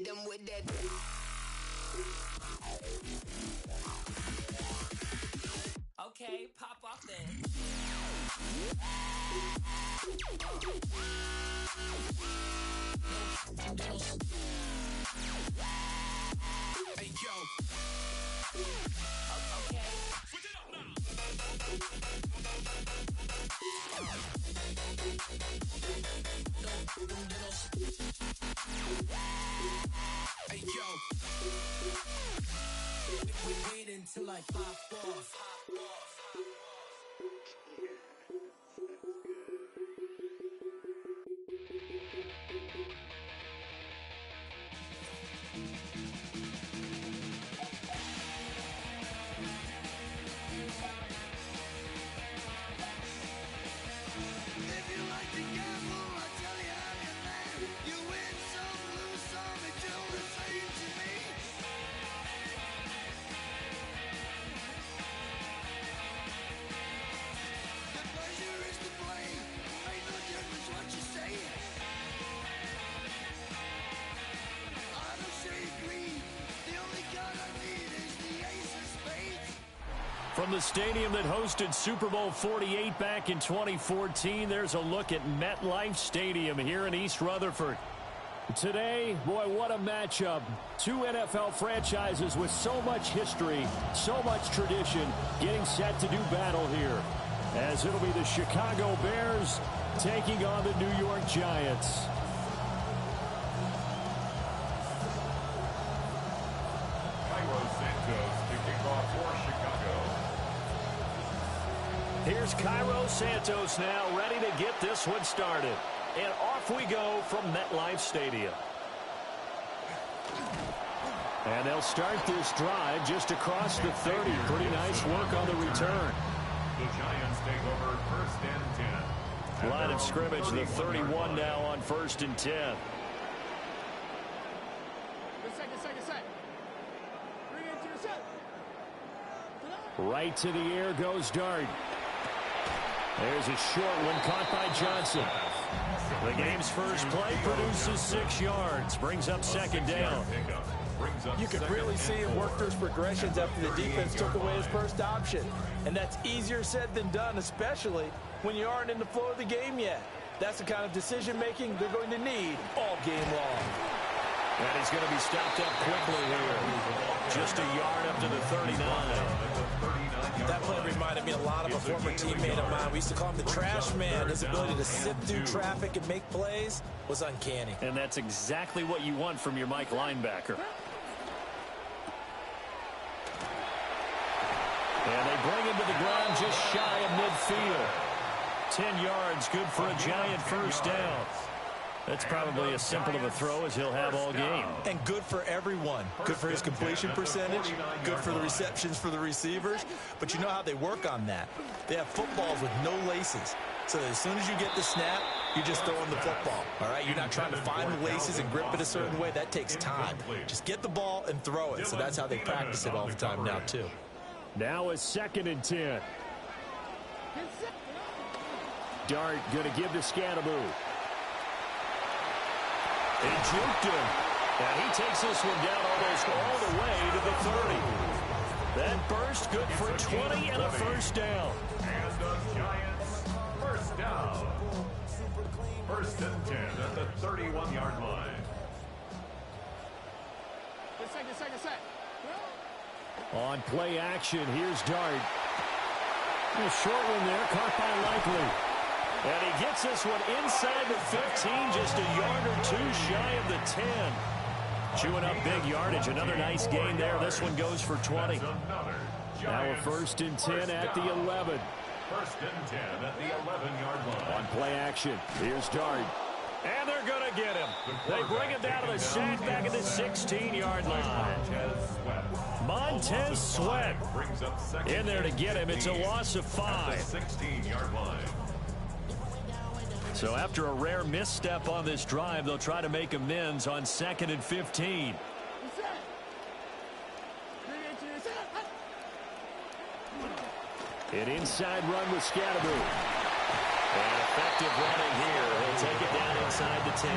them with that. Okay, pop off then. Hey yo. Okay. Switch it up now. Hey yo. Wait until I pop off. From the stadium that hosted Super Bowl 48 back in 2014, there's a look at MetLife Stadium here in East Rutherford. Today, boy, what a matchup. Two NFL franchises with so much history, so much tradition, getting set to do battle here. As it'll be the Chicago Bears taking on the New York Giants. Here's Cairo Santos now, ready to get this one started. And off we go from MetLife Stadium. And they'll start this drive just across the 30. Pretty nice work on the return. The Giants take over 1st and 10. Line of scrimmage, the 31 now on 1st and 10. Right to the air goes Dart. There's a short one caught by Johnson. The game's first play produces 6 yards. Brings up 2nd down. You could really see him work those progressions after the defense took away his first option. And that's easier said than done, especially when you aren't in the flow of the game yet. That's the kind of decision-making they're going to need all game long. And he's going to be stopped up quickly here. Just a yard up to the 39. That play reminded me a lot of a former teammate of mine. We used to call him the trash man. His ability to sit through traffic and make plays was uncanny. And that's exactly what you want from your Mike linebacker. And they bring him to the ground just shy of midfield. 10 yards, good for a Giant first down. That's probably as simple of a throw as he'll have all game. And good for everyone. Good for his completion percentage. Good for the receptions for the receivers. But you know how they work on that. They have footballs with no laces. So that as soon as you get the snap, you're just throwing the football. All right? You're not trying to find the laces and grip it a certain way. That takes time. Just get the ball and throw it. So that's how they practice it all the time now, too. Now it's 2nd and 10. Dart going to give to Scannaboo. He juked him. And he takes this one down almost all the way to the 30. That burst good for 20 and a first down. And the Giants first down. 1st and 10 at the 31-yard line. On play action, here's Dart. A short one there, caught by Likely. And he gets this one inside the 15, just a yard or two shy of the 10. Chewing up big yardage. Another nice gain there. This one goes for 20. Now a 1st and 10 at the 11. 1st and 10 at the 11-yard line. On play action, here's Dart. And they're going to get him. They bring him down to the sack back at the 16-yard line. Montez Sweat in there to get him. It's a loss of 5. 16-yard line. So after a rare misstep on this drive, they'll try to make amends on 2nd and 15. An inside run with Scannaboo. And effective running here. He'll take it down inside the 10.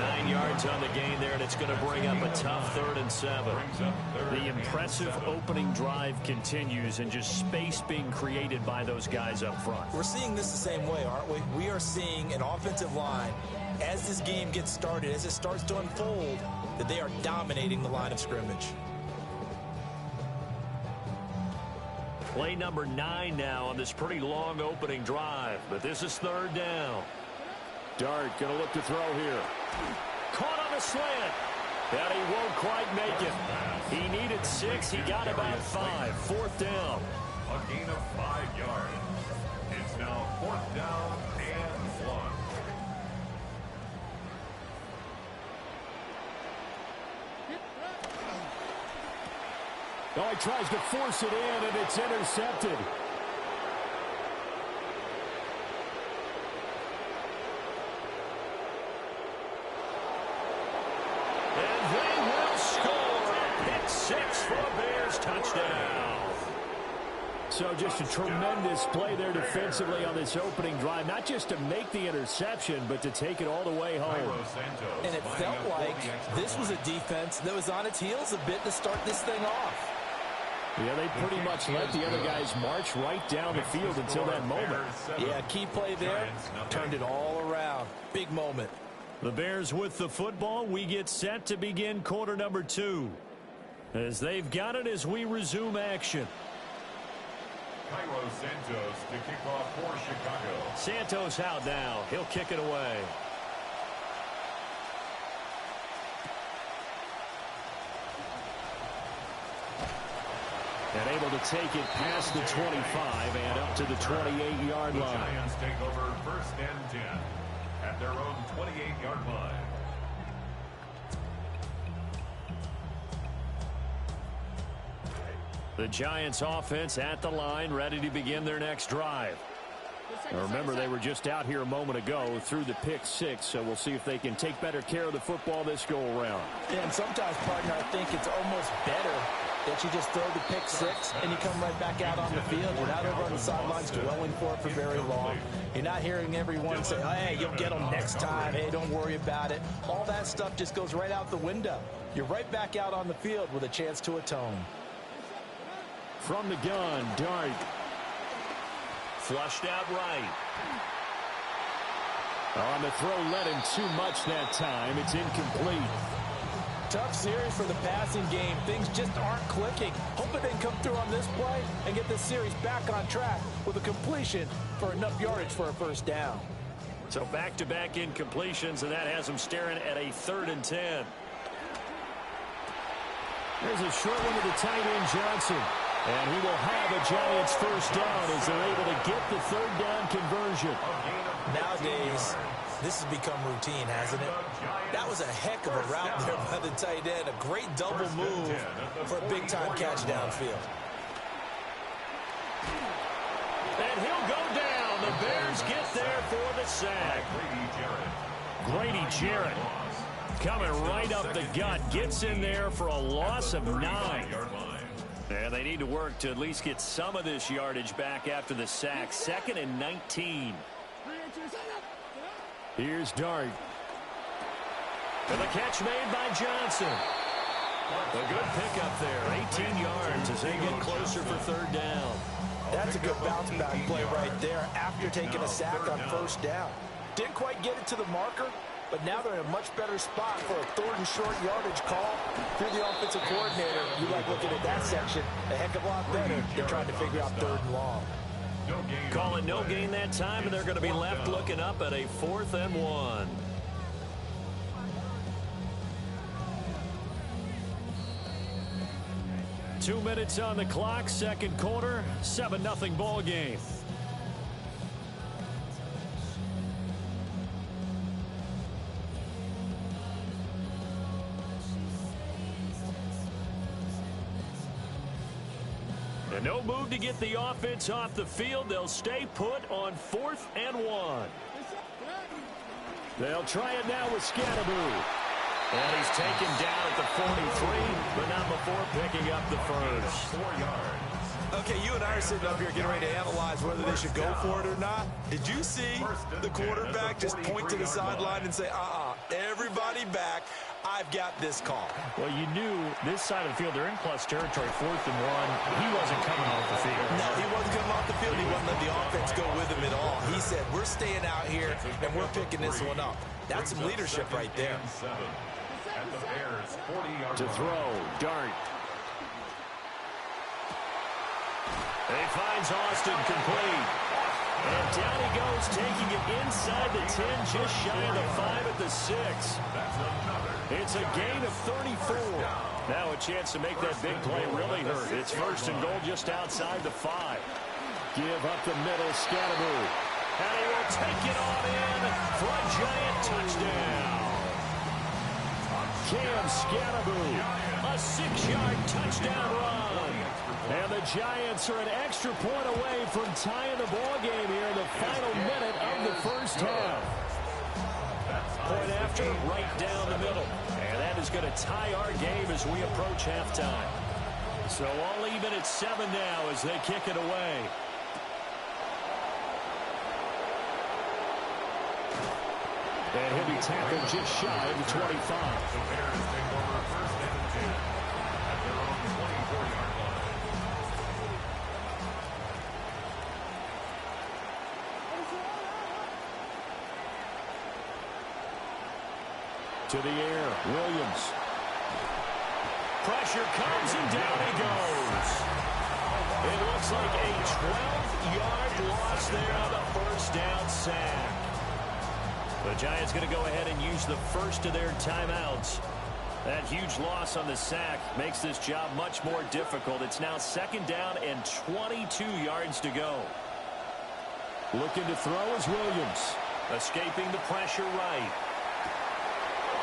9 yards on the gain there, and it's going to bring up a tough 3rd and 7. The impressive opening drive continues, and just space being created by those guys up front. We're seeing this the same way, aren't we? We are seeing an offensive line, as this game gets started, as it starts to unfold, that they are dominating the line of scrimmage. Play number 9 now on this pretty long opening drive, but this is 3rd down. Dart going to look to throw here. Caught on the slant, and he won't quite make it. He needed 6. He got about 5. 4th down. A gain of 5 yards. It's now 4th down and 1. Oh, he tries to force it in, and it's intercepted. And they will score a pick 6 for a Bears touchdown. So just a tremendous play there defensively on this opening drive, not just to make the interception, but to take it all the way home. And it felt like this was a defense that was on its heels a bit to start this thing off. Yeah, they pretty much let the other guys march right down the field until that moment. Yeah, key play there, turned it all around. Big moment. The Bears with the football. We get set to begin quarter number 2. As they've got it as we resume action. Cairo Santos to kick off for Chicago. Santos out now. He'll kick it away. And able to take it past the 25 and up to the 28-yard line. The Giants take over 1st and 10 at their own 28-yard line. The Giants offense at the line, ready to begin their next drive. Now remember, they were just out here a moment ago through the pick 6, so we'll see if they can take better care of the football this go-around. Yeah, and sometimes, partner, I think it's almost better that you just throw the pick 6 and you come right back out on the field. You're not over on the sidelines dwelling for it for very long. You're not hearing everyone say, hey, you'll get them next time. Hey, don't worry about it. All that stuff just goes right out the window. You're right back out on the field with a chance to atone. From the gun, Dart. Flushed out right. On the throw, led him too much that time. It's incomplete. Tough series for the passing game. Things just aren't clicking. Hoping they can come through on this play and get this series back on track with a completion for enough yardage for a 1st down. So back-to-back incompletions, and that has them staring at a 3rd and 10. There's a short one to the tight end, Johnson. And he will have a Giants 1st down as they're able to get the 3rd down conversion. Nowadays, this has become routine, hasn't it? That was a heck of a route there by the tight end. A great double move for a big-time catch downfield. And he'll go down. The Bears get there for the sack. Grady Jarrett coming right up the gut. Gets in there for a loss of 9. And they need to work to at least get some of this yardage back after the sack. 2nd and 19. Here's Dart. And the catch made by Johnson. A good pickup there. 18 yards as they get closer for 3rd down. That's a good bounce-back play right there after taking a sack on 1st down. Didn't quite get it to the marker, but now they're in a much better spot for a 3rd and short yardage call. If you're the offensive coordinator, you like looking at that section a heck of a lot better. They're trying to figure out 3rd and long. Call it no gain that time, and they're going to be left looking up at a 4th and 1. Two minutes on the clock, 2nd quarter, 7-0 ball game. And no move to get the offense off the field. They'll stay put on 4th and 1. They'll try it now with Scatteroo. And he's taken down at the 43, but not before picking up the first. 4 yards. Okay, you and I are sitting up here getting ready to analyze whether they should go for it or not. Did you see the quarterback just point to the sideline and say, everybody back, I've got this call? Well, you knew this side of the field, they're in plus territory, 4th and 1. He wasn't coming off the field. No, he wasn't coming off the field. He wasn't letting the offense go with him at all. He said, we're staying out here, and we're picking this one up. That's some leadership right there. At the Bears' 40-yard To throw, Dart. He finds Austin complete. And down he goes, taking it inside the 10, just shy of the 5 at the 6. It's a gain of 34. Now a chance to make that big play really hurt. It's 1st and goal just outside the 5. Give up the middle, Scatteroo. And he will take it on in for a giant touchdown. Cam Scatteroo, a 6-yard touchdown run. And the Giants are an extra point away from tying the ball game here in the final minute of the first half. Point after, right down the middle. And that is going to tie our game as we approach halftime. So all even at 7 now as they kick it away. And he'll be tackled just shy of the 25. The Bears take over 1st and 10 at their own 24-yard line. To the air, Williams. Pressure comes and down he goes. It looks like a 12-yard loss there on the first down sack. The Giants going to go ahead and use the first of their timeouts. That huge loss on the sack makes this job much more difficult. It's now 2nd down and 22 yards to go. Looking to throw is Williams. Escaping the pressure right.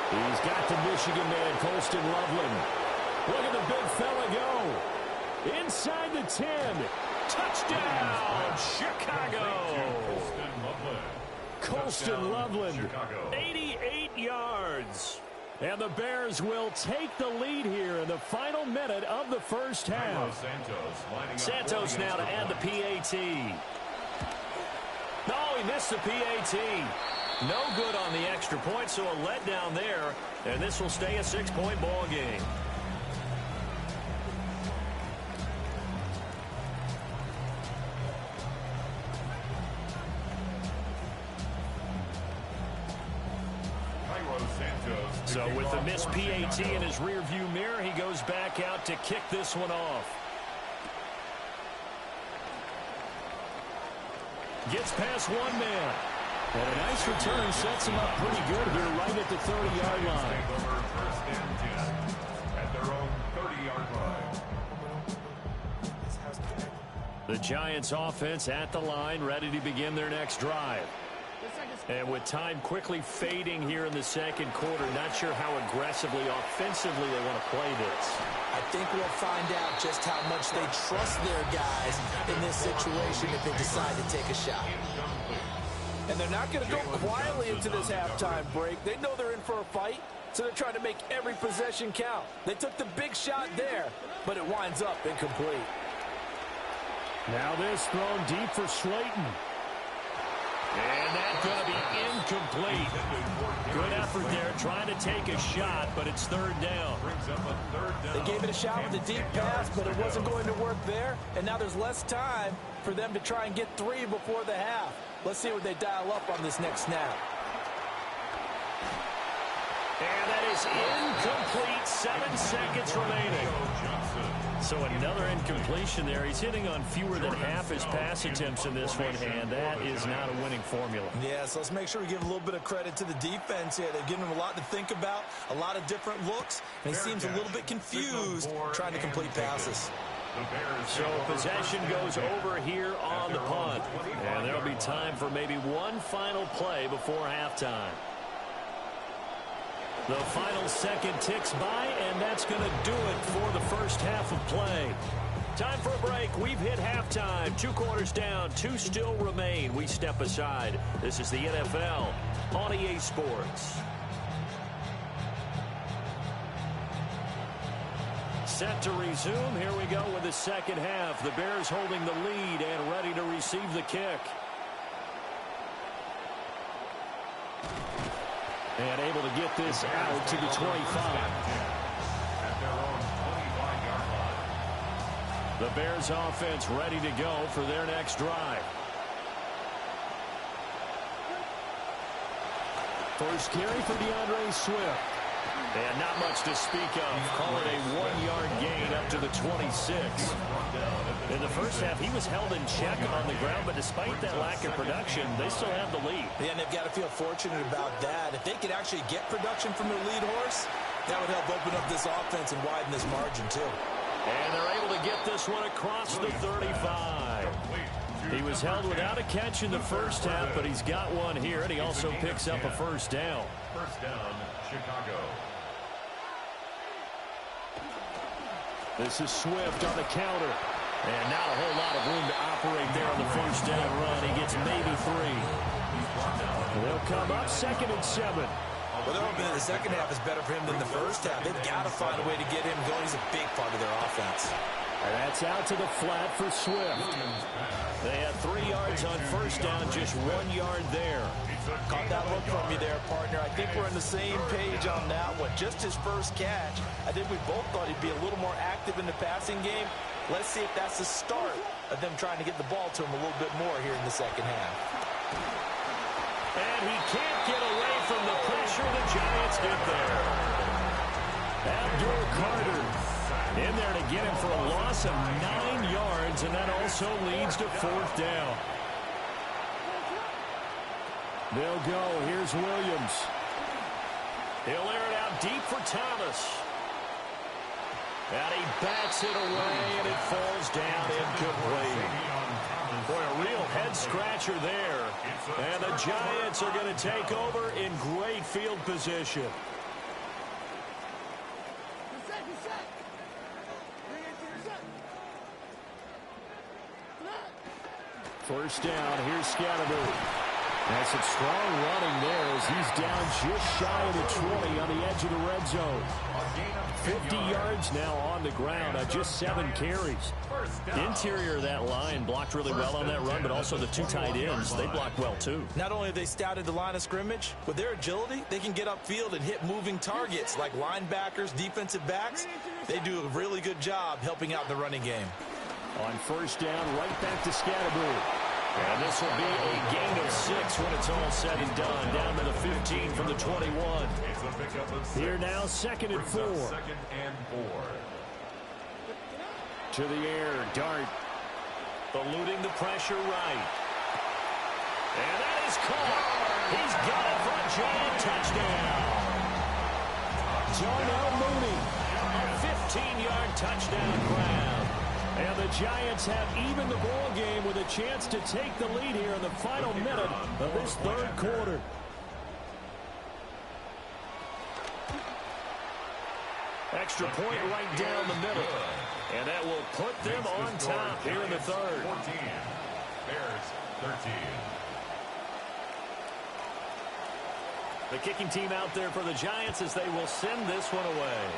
He's got the Michigan man, Colston Loveland. Look at the big fella go. Inside the 10. Touchdown, Chicago. Colston Loveland, 88 yards. And the Bears will take the lead here in the final minute of the first half. Santos now to add the PAT. No, he missed the PAT. No good on the extra point, so a letdown there. And this will stay a 6-point ball game. So with the missed PAT in his rearview mirror, he goes back out to kick this one off. Gets past one man. And a nice return sets him up pretty good here right at the 30-yard line. First and 10 at their own 30-yard line. The Giants offense at the line, ready to begin their next drive. And with time quickly fading here in the second quarter, not sure how aggressively, offensively they want to play this. I think we'll find out just how much they trust their guys in this situation if they decide to take a shot. And they're not going to go quietly into this halftime break. They know they're in for a fight, so they're trying to make every possession count. They took the big shot there, but it winds up incomplete. Now this thrown deep for Slayton. And that's going to be incomplete. Good effort there, trying to take a shot, but it's 3rd down. They gave it a shot with a deep pass, but it wasn't going to work there. And now there's less time for them to try and get 3 before the half. Let's see what they dial up on this next snap. And that is incomplete. 7 seconds remaining. So another incompletion there. He's hitting on fewer than half his pass attempts in this one, and that is not a winning formula. Yeah, so let's make sure we give a little bit of credit to the defense here. They've given him a lot to think about, a lot of different looks, and he seems a little bit confused trying to complete passes. So possession goes over here on the punt, and there'll be time for maybe one final play before halftime. The final second ticks by, and that's going to do it for the first half of play. Time for a break. We've hit halftime. 2 quarters down, 2 still remain. We step aside. This is the NFL on EA Sports. set to resume. Here we go with the second half. The Bears holding the lead and ready to receive the kick. And able to get this out to the 25. At their own 25-yard line. The Bears offense ready to go for their next drive. First carry for DeAndre Swift. And not much to speak of. Call it a 1-yard gain up to the 26. In the first half, he was held in check on the ground, but despite that lack of production, they still have the lead. Yeah, and they've got to feel fortunate about that. If they could actually get production from their lead horse, that would help open up this offense and widen this margin, too. And they're able to get this one across the 35. He was held without a catch in the first half, but he's got one here, and he also picks up a first down. First down, Chicago. This is Swift on the counter. And not a whole lot of room to operate there on the first down run. He gets maybe 3. They'll come up 2nd and 7. Well, they're hoping that the second half is better for him than the first half. They've got to find a way to get him going. He's a big part of their offense. And that's out to the flat for Swift. They had 3 yards on first down, just 1 yard there. Caught that look from you there, partner. I think we're on the same page on that one. Just his first catch. I think we both thought he'd be a little more active in the passing game. Let's see if that's the start of them trying to get the ball to him a little bit more here in the second half. And he can't get away from the pressure the Giants get there. Abdul Carter in there to get him for a loss of 9 yards, and that also leads to 4th down. They'll go. Here's Williams. He'll air it out deep for Thomas. And he bats it away, and it falls down incomplete. Boy, a real head-scratcher there. And the Giants are going to take over in great field position. First down, here's Scatterby. That's some strong running there as he's down just shy of the 20 on the edge of the red zone. 50 yards now on the ground on just 7 carries. The interior of that line blocked really well on that run, but also the 2 tight ends, they blocked well too. Not only have they scouted the line of scrimmage, with their agility, they can get upfield and hit moving targets like linebackers, defensive backs. They do a really good job helping out in the running game. On first down, right back to Scatterby. And this will be a gain of 6 when it's all said and done. Down to the 15 from the 21. Here now, 2nd and 4. To the air, Dart. Eluding the pressure right. And that is caught. He's got it for a giant touchdown. Darnell Mooney, a 15-yard touchdown grab. And the Giants have even the ball game with a chance to take the lead here in the final minute of this 3rd quarter. Extra point right down the middle. And that will put them on top here in the 3rd. 14. Bears 13. The kicking team out there for the Giants as they will send this one away.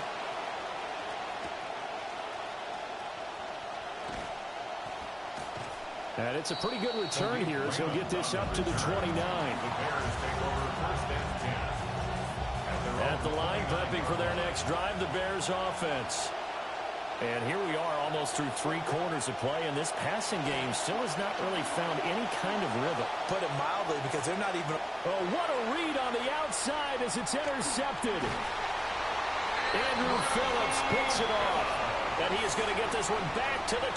And it's a pretty good return here as he'll get this up to the 29. At the line, prepping for their next drive, the Bears offense. And here we are almost through 3 quarters of play, and this passing game still has not really found any kind of rhythm. Put it mildly, because they're not even... Oh, what a read on the outside as it's intercepted. Andrew Phillips picks it off. And he is going to get this one back to the